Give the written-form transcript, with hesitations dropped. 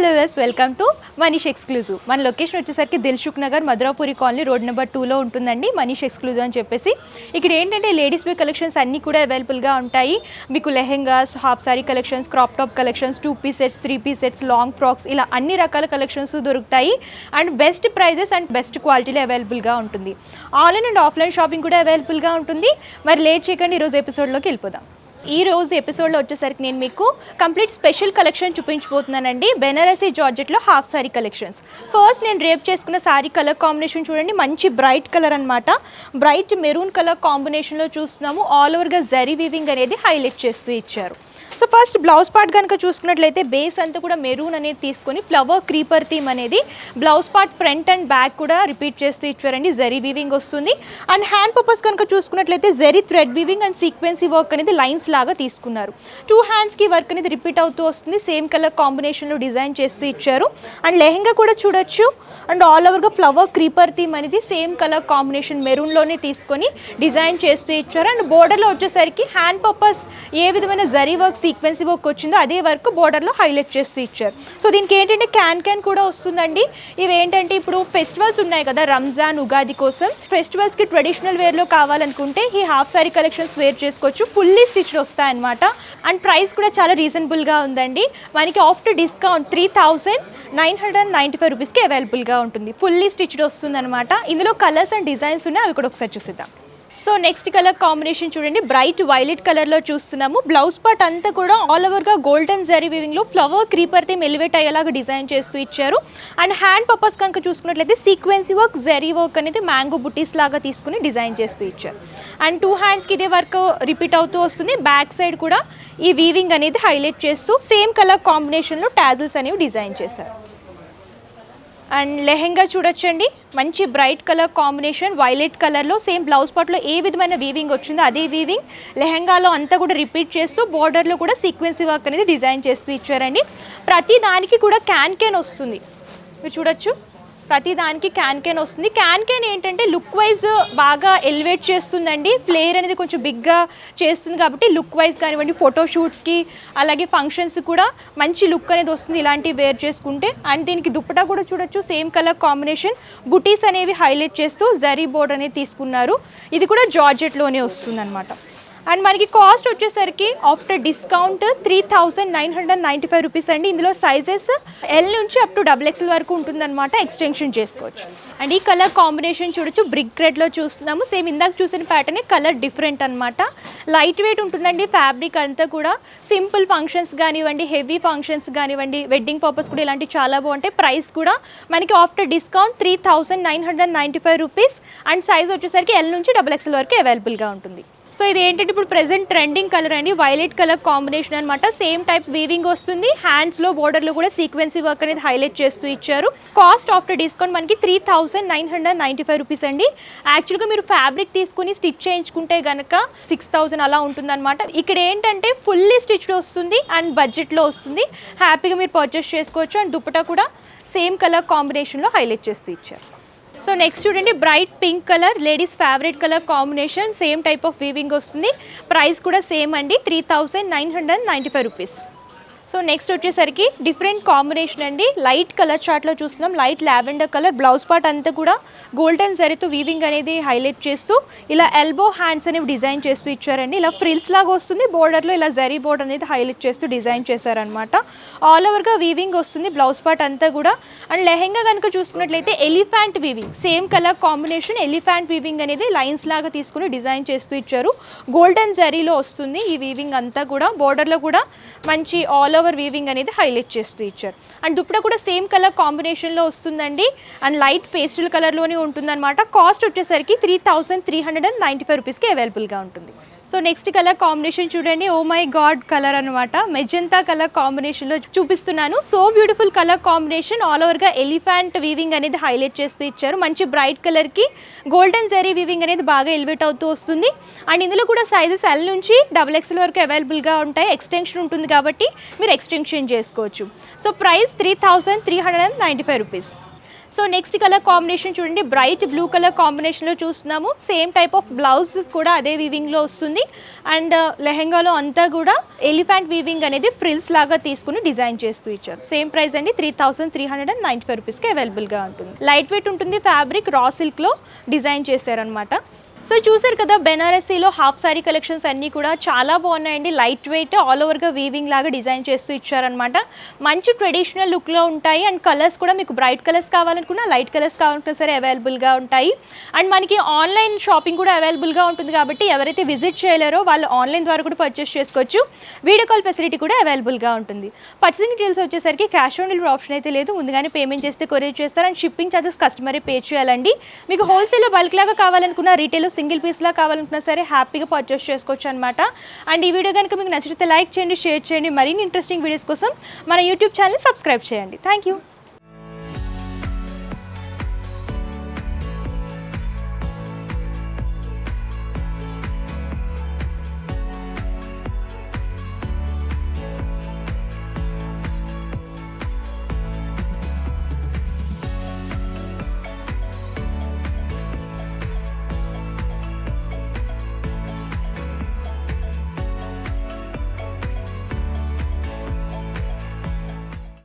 Hello welcome to Manish exclusive. మన location వచ్చేసరికి Dilsukh Nagar Madhurapuri colony road number 2లో ఉంటుందండి మనీష్ ఎక్స్క్లూజివ్ అని చెప్పేసి. ఇక్కడ ఏంటంటే లేడీస్ వేర్ కలెక్షన్స్ అన్నీ కూడా అవైలబుల్గా ఉంటాయి. మీకు lehengas, half sari collections, crop top collections, 2 piece sets, 3 piece sets, long frocks ఇలా అన్ని రకాల కలెక్షన్స్ దొరుకుతాయి. And best prices and best క్వాలిటీలో అవైలబుల్గా ఉంటుంది. ఆన్లైన్ అండ్ ఆఫ్లైన్ షాపింగ్ కూడా అవైలబుల్గా ఉంటుంది. మరి లేట్ చేయకండి, ఈరోజు ఎపిసోడ్లోకి వెళ్ళిపోదాం. ఈ రోజు ఎపిసోడ్లో వచ్చేసరికి నేను మీకు కంప్లీట్ స్పెషల్ కలెక్షన్ చూపించబోతున్నానండి. బెనారసీ జార్జెట్లో హాఫ్ సారీ కలెక్షన్స్. ఫస్ట్ నేను రేప్ చేసుకున్న సారీ కలర్ కాంబినేషన్ చూడండి, మంచి బ్రైట్ కలర్ అనమాట. బ్రైట్ మెరూన్ కలర్ కాంబినేషన్లో చూస్తున్నాము. ఆల్ ఓవర్గా జరీ వీవింగ్ అనేది హైలైట్ చేస్తూ ఇచ్చారు. సో ఫస్ట్ బ్లౌజ్ పార్ట్ కనుక చూసుకున్నట్లయితే బేస్ అంతా కూడా మెరూన్ అనేది తీసుకొని ఫ్లవర్ క్రీపర్ థీమ్ అనేది blouse part front and back కూడా రిపీట్ చేస్తూ ఇచ్చారండి. జరీ వీవింగ్ వస్తుంది. అండ్ హ్యాండ్ పర్పస్ కనుక చూసుకున్నట్లయితే zari thread weaving and sequence work అనేది లైన్స్ లాగా తీసుకున్నారు. 2 హ్యాండ్స్కి వర్క్ అనేది రిపీట్ అవుతూ వస్తుంది. సేమ్ కలర్ కాంబినేషన్లో డిజైన్ చేస్తూ ఇచ్చారు. అండ్ లెహెంగా కూడా చూడొచ్చు. అండ్ ఆల్ ఓవర్గా ఫ్లవర్ క్రీపర్ థీమ్ అనేది సేమ్ కలర్ కాంబినేషన్ మెరూన్లోనే తీసుకొని డిజైన్ చేస్తూ ఇచ్చారు. అండ్ బోర్డర్లో వచ్చేసరికి హ్యాండ్ పర్పస్ ఏ విధమైన జరీ వర్క్ సీక్వెన్సీ వర్క్ వచ్చిందో అదే వర్క్ బోర్డర్లో హైలైట్ చేస్తూ ఇచ్చారు. సో దీనికి ఏంటంటే క్యాన్ కూడా వస్తుందండి. ఇవి ఏంటంటే ఇప్పుడు ఫెస్టివల్స్ ఉన్నాయి కదా, రంజాన్, ఉగాది కోసం ఫెస్టివల్స్కి ట్రెడిషనల్ వేర్లో కావాలనుకుంటే ఈ హాఫ్ సారీ కలెక్షన్స్ వేర్ చేసుకోవచ్చు. ఫుల్లీ స్టిచ్డ్ వస్తాయన్నమాట. అండ్ ప్రైస్ కూడా చాలా రీజనబుల్గా ఉందండి. మనకి ఆఫ్టర్ డిస్కౌంట్ 3,995 రూపీస్కి అవైలబుల్గా ఉంటుంది. ఫుల్లీ స్టిచ్డ్ వస్తుంది అనమాట. ఇందులో కలర్స్ అండ్ డిజైన్స్ ఉన్నాయి, అవి కూడా ఒకసారి చూసిద్దాం. సో నెక్స్ట్ కలర్ కాంబినేషన్ చూడండి, బ్రైట్ వైలెట్ కలర్లో చూస్తున్నాము. బ్లౌజ్ పార్ట్ అంతా కూడా ఆల్ ఓవర్గా గోల్డెన్ జరీ వీవింగ్లో ఫ్లవర్ క్రీపర్ థీమ్ ఎలివేట్ అయ్యేలాగా డిజైన్ చేస్తూ ఇచ్చారు. అండ్ హ్యాండ్ పర్పస్ కనుక చూసుకున్నట్లయితే సీక్వెన్సీ వర్క్, జరీ వర్క్ అనేది మ్యాంగో బుటీస్ లాగా తీసుకుని డిజైన్ చేస్తూ ఇచ్చారు. అండ్ 2 హ్యాండ్స్కి ఇదే వర్క్ రిపీట్ అవుతూ వస్తుంది. బ్యాక్ సైడ్ కూడా ఈ వీవింగ్ అనేది హైలైట్ చేస్తూ సేమ్ కలర్ కాంబినేషన్లో టాజిల్స్ అనేవి డిజైన్ చేశారు. అండ్ లెహెంగా చూడొచ్చండి, మంచి బ్రైట్ కలర్ కాంబినేషన్ వైలెట్ కలర్లో సేమ్ బ్లౌజ్ పార్ట్లో ఏ విధమైన వీవింగ్ వచ్చిందో అదే వీవింగ్ లెహెంగాలో అంతా కూడా రిపీట్ చేస్తూ బోర్డర్లో కూడా సీక్వెన్సీ వర్క్ అనేది డిజైన్ చేస్తూ ఇచ్చారండి. ప్రతి దానికి కూడా క్యాన్ వస్తుంది. మీరు చూడొచ్చు, ప్రతి దానికి క్యాన్ వస్తుంది. క్యాన్ ఏంటంటే లుక్ వైజ్ బాగా ఎలివేట్ చేస్తుందండి. ఫ్లేర్ అనేది కొంచెం బిగ్గా చేస్తుంది కాబట్టి లుక్ వైజ్ కానివ్వండి, ఫోటోషూట్స్కి అలాగే ఫంక్షన్స్ కూడా మంచి లుక్ అనేది వస్తుంది ఇలాంటివి వేర్ చేసుకుంటే. అండ్ దీనికి దుప్పటా కూడా చూడొచ్చు, సేమ్ కలర్ కాంబినేషన్ బుటీస్ అనేవి హైలైట్ చేస్తూ జరీ బోర్డ్ అనేది తీసుకున్నారు. ఇది కూడా జార్జెట్లోనే వస్తుంది అనమాట. అండ్ మనకి కాస్ట్ వచ్చేసరికి ఆఫ్టర్ డిస్కౌంట్ 3,995 రూపీస్ అండి. ఇందులో సైజెస్ ఎల్ నుంచి అప్ టు XXL వరకు ఉంటుందన్నమాట. ఎక్స్టెన్షన్ చేసుకోవచ్చు. అండ్ ఈ కలర్ కాంబినేషన్ చూడొచ్చు, బ్రిక్ రెడ్లో చూస్తున్నాము. సేమ్ ఇందాక చూసిన ప్యాటర్నే, కలర్ డిఫరెంట్ అనమాట. లైట్ వెయిట్ ఉంటుందండి ఫ్యాబ్రిక్ అంతా కూడా. సింపుల్ ఫంక్షన్స్ కానివ్వండి, హెవీ ఫంక్షన్స్ కానివ్వండి, వెడ్డింగ్ పర్పస్ కూడా ఇలాంటివి చాలా బాగుంటాయి. ప్రైస్ కూడా మనకి after discount 3,995 rupees. And size వచ్చేసరికి ఎల్ నుంచి XXL వరకు అవైలబుల్గా ఉంటుంది. సో ఇది ఏంటంటే ఇప్పుడు ప్రెజెంట్ ట్రెండింగ్ కలర్ అండి, వైలెట్ కలర్ కాంబినేషన్ అనమాట. సేమ్ టైప్ వీవింగ్ వస్తుంది. హ్యాండ్స్లో బోర్డర్లో కూడా సీక్వెన్సీ వర్క్ అనేది హైలైట్ చేస్తూ ఇచ్చారు. కాస్ట్ ఆఫ్టర్ డిస్కౌంట్ మనకి 3,995 రూపీస్ అండి. యాక్చువల్గా మీరు ఫ్యాబ్రిక్ తీసుకుని స్టిచ్ చేయించుకుంటే కనుక 6,000 అలా ఉంటుందన్నమాట. ఇక్కడ ఏంటంటే ఫుల్లీ స్టిచ్డ్ వస్తుంది అండ్ బడ్జెట్లో వస్తుంది. హ్యాపీగా మీరు పర్చేస్ చేసుకోవచ్చు. అండ్ దుప్పటా కూడా సేమ్ కలర్ కాంబినేషన్లో హైలైట్ చేస్తూ ఇచ్చారు. సో నెక్స్ట్ చూడండి, bright pink colour, ladies favourite colour combination, same type of weaving వస్తుంది. ప్రైస్ కూడా సేమ్ అండి, 3,995 రూపీస్. సో నెక్స్ట్ వచ్చేసరికి డిఫరెంట్ కాంబినేషన్ అండి. లైట్ కలర్ చార్ట్లో చూస్తున్నాం, light lavender colour. Blouse part అంతా కూడా గోల్డెన్ జరీతో వీవింగ్ అనేది హైలైట్ చేస్తూ ఇలా ఎల్బో హ్యాండ్స్ అనేవి డిజైన్ చేస్తూ ఇచ్చారండి. ఇలా ఫ్రిల్స్ లాగా వస్తుంది. బోర్డర్లో ఇలా జరీ బోర్డర్ అనేది హైలైట్ చేస్తూ డిజైన్ చేశారనమాట. ఆల్ ఓవర్గా వీవింగ్ వస్తుంది బ్లౌజ్ పార్ట్ అంతా కూడా. అండ్ లెహెంగా కనుక చూసుకున్నట్లయితే elephant weaving, same colour combination elephant weaving అనేది లైన్స్ లాగా తీసుకుని డిజైన్ చేస్తూ ఇచ్చారు. గోల్డెన్ జరీలో వస్తుంది ఈ వీవింగ్ అంతా కూడా. బోర్డర్లో కూడా మంచి ఆల్ ఓవర్ వీవింగ్ అనేది హైలైట్ చేస్తూ ఇచ్చారు. అండ్ దుప్పట కూడా సేమ్ కలర్ కాంబినేషన్లో వస్తుందండి. అండ్ లైట్ పేస్టల్ కలర్లోనే ఉంటుందన్నమాట. కాస్ట్ వచ్చేసరికి 3,395 రూపీస్కి అవైలబుల్గా ఉంటుంది. సో నెక్స్ట్ కలర్ కాంబినేషన్ చూడండి, ఓ మై గాడ్ కలర్ అనమాట. మెజెంతా కలర్ కాంబినేషన్లో చూపిస్తున్నాను. So beautiful colour combination. All ఓవర్గా ఎలిఫెంట్ వీవింగ్ అనేది హైలైట్ చేస్తూ ఇచ్చారు. మంచి బ్రైట్ కలర్కి గోల్డెన్ జరీ వీవింగ్ అనేది బాగా ఎలివేట్ అవుతూ వస్తుంది. అండ్ ఇందులో కూడా సైజెస్ ఎల్ నుంచి XXL వరకు అవైలబుల్గా ఉంటాయి. ఎక్స్టెన్షన్ ఉంటుంది కాబట్టి మీరు ఎక్స్టెన్షన్ చేసుకోవచ్చు. So price 3,395 rupees. So next colour combination చూడండి, బ్రైట్ బ్లూ కలర్ కాంబినేషన్లో చూస్తున్నాము. సేమ్ టైప్ ఆఫ్ బ్లౌజ్ కూడా అదే వీవింగ్లో వస్తుంది. అండ్ లెహెంగాలో అంతా కూడా ఎలిఫెంట్ వీవింగ్ అనేది ఫ్రిల్స్ లాగా తీసుకుని డిజైన్ చేస్తూ ఇచ్చారు. సేమ్ ప్రైస్ అండి, 3395 రూపీస్కి అవైలబుల్గా ఉంటుంది. లైట్ వెయిట్ ఉంటుంది, ఫ్యాబ్రిక్ రా సిల్క్లో డిజైన్ చేశారనమాట. సో చూసారు కదా, బెనారసీలో హాఫ్ సారీ కలెక్షన్స్ అన్నీ కూడా చాలా బాగున్నాయండి. లైట్ వెయిట్ ఆల్ ఓవర్గా వీవింగ్ లాగా డిజైన్ చేస్తూ ఇచ్చారనమాట. మంచి ట్రెడిషనల్ లుక్లో ఉంటాయి. అండ్ కలర్స్ కూడా మీకు బ్రైట్ కలర్స్ కావాలనుకున్నా, లైట్ కలర్స్ కావాలనుకున్నా సరే అవైలబుల్గా ఉంటాయి. అండ్ మనకి ఆన్లైన్ షాపింగ్ కూడా అవైలబుల్గా ఉంటుంది కాబట్టి ఎవరైతే విజిట్ చేయలేరో వాళ్ళు ఆన్లైన్ ద్వారా కూడా పర్చేస్ చేసుకోవచ్చు. వీడియో కాల్ ఫెసిలిటీ కూడా అవైలబుల్గా ఉంటుంది. పర్చేసింగ్ డీటెయిల్స్ వచ్చేసరికి క్యాష్ ఆన్ డెలివరీ ఆప్షన్ అయితే లేదు, ముందుగానే పేమెంట్ చేస్తే కొరియర్ చేస్తారు. అండ్ షిప్పింగ్ ఛార్జెస్ కస్టమరే పే చేయాలండి. మీకు హోల్సేల్లో బల్క్ లాగా కావాలనుకున్నా, రీటైల్ సింగిల్ పీస్లా కావాలనుకున్నా సరే హ్యాపీగా పర్చేస్ చేసుకోవచ్చు అనమాట. అండ్ ఈ వీడియో కనుక మీకు నచ్చితే లైక్ చేయండి, షేర్ చేయండి. మరిన్ని ఇంట్రెస్టింగ్ వీడియోస్ కోసం మన యూట్యూబ్ ఛానల్ సబ్స్క్రైబ్ చేయండి. Thank you.